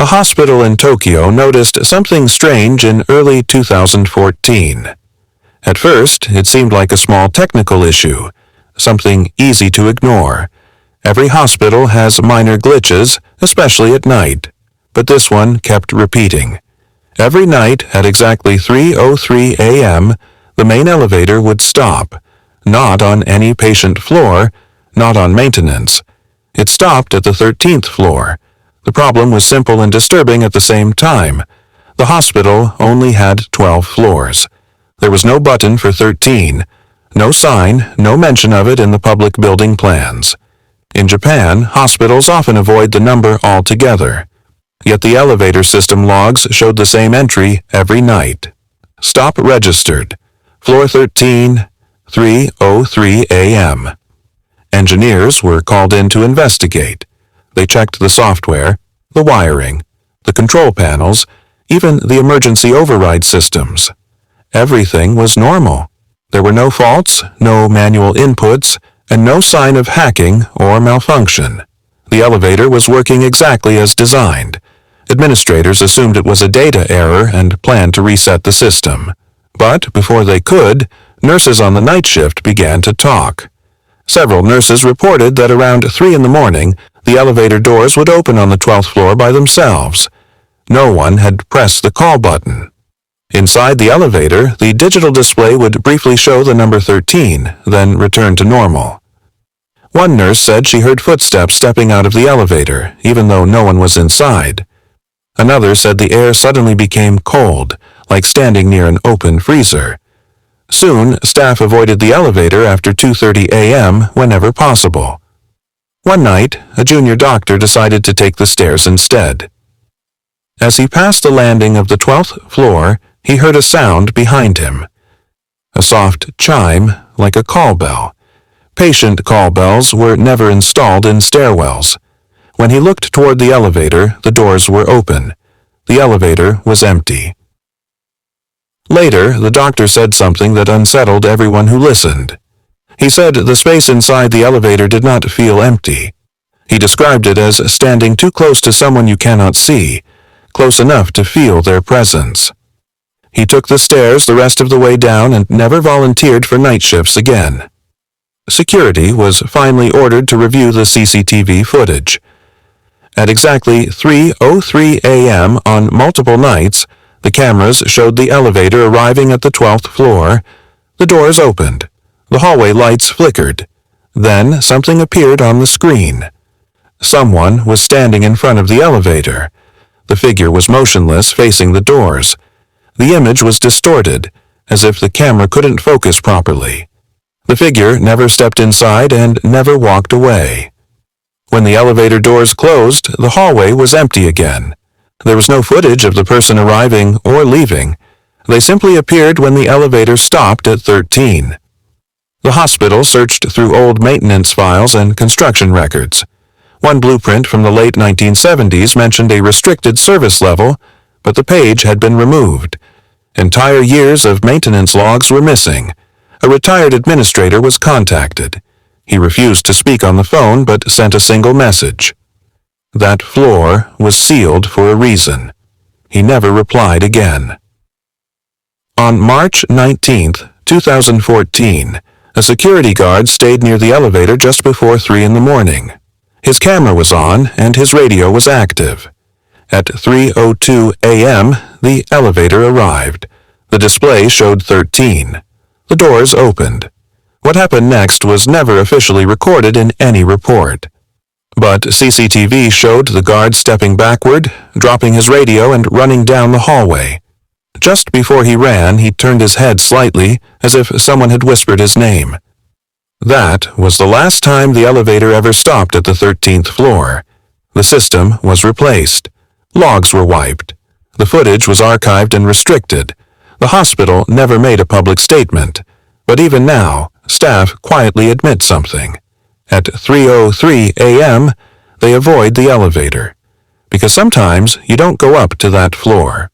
A hospital in Tokyo noticed something strange in early 2014. At first, it seemed like a small technical issue, something easy to ignore. Every hospital has minor glitches, especially at night, but this one kept repeating. Every night at exactly 3:03 a.m., the main elevator would stop, not on any patient floor, not on maintenance. It stopped at the 13th floor. The problem was simple and disturbing at the same time. The hospital only had 12 floors. There was no button for 13, no sign, no mention of it in the public building plans. In Japan, hospitals often avoid the number altogether. Yet the elevator system logs showed the same entry every night. Stop registered. Floor 13, 3:03 a.m. Engineers were called in to investigate. They checked the software, the wiring, the control panels, even the emergency override systems. Everything was normal. There were no faults, no manual inputs, and no sign of hacking or malfunction. The elevator was working exactly as designed. Administrators assumed it was a data error and planned to reset the system. But before they could, nurses on the night shift began to talk. Several nurses reported that around 3 in the morning, the elevator doors would open on the 12th floor by themselves. No one had pressed the call button. Inside the elevator, the digital display would briefly show the number 13, then return to normal. One nurse said she heard footsteps stepping out of the elevator, even though no one was inside. Another said the air suddenly became cold, like standing near an open freezer. Soon, staff avoided the elevator after 2:30 a.m. whenever possible. One night, a junior doctor decided to take the stairs instead. As he passed the landing of the 12th floor, he heard a sound behind him. A soft chime, like a call bell. Patient call bells were never installed in stairwells. When he looked toward the elevator, the doors were open. The elevator was empty. Later, the doctor said something that unsettled everyone who listened. He said the space inside the elevator did not feel empty. He described it as standing too close to someone you cannot see, close enough to feel their presence. He took the stairs the rest of the way down and never volunteered for night shifts again. Security was finally ordered to review the CCTV footage. At exactly 3:03 a.m. on multiple nights, the cameras showed the elevator arriving at the 12th floor. The doors opened. The hallway lights flickered. Then something appeared on the screen. Someone was standing in front of the elevator. The figure was motionless, facing the doors. The image was distorted, as if the camera couldn't focus properly. The figure never stepped inside and never walked away. When the elevator doors closed, the hallway was empty again. There was no footage of the person arriving or leaving. They simply appeared when the elevator stopped at 13. The hospital searched through old maintenance files and construction records. One blueprint from the late 1970s mentioned a restricted service level, but the page had been removed. Entire years of maintenance logs were missing. A retired administrator was contacted. He refused to speak on the phone but sent a single message. That floor was sealed for a reason. He never replied again. On March 19, 2014, a security guard stayed near the elevator just before 3 in the morning. His camera was on and his radio was active. At 3:02 a.m., the elevator arrived. The display showed 13. The doors opened. What happened next was never officially recorded in any report. But CCTV showed the guard stepping backward, dropping his radio and running down the hallway. Just before he ran, he turned his head slightly, as if someone had whispered his name. That was the last time the elevator ever stopped at the 13th floor. The system was replaced. Logs were wiped. The footage was archived and restricted. The hospital never made a public statement. But even now, staff quietly admit something. At 3:03 a.m., they avoid the elevator. Because sometimes you don't go up to that floor.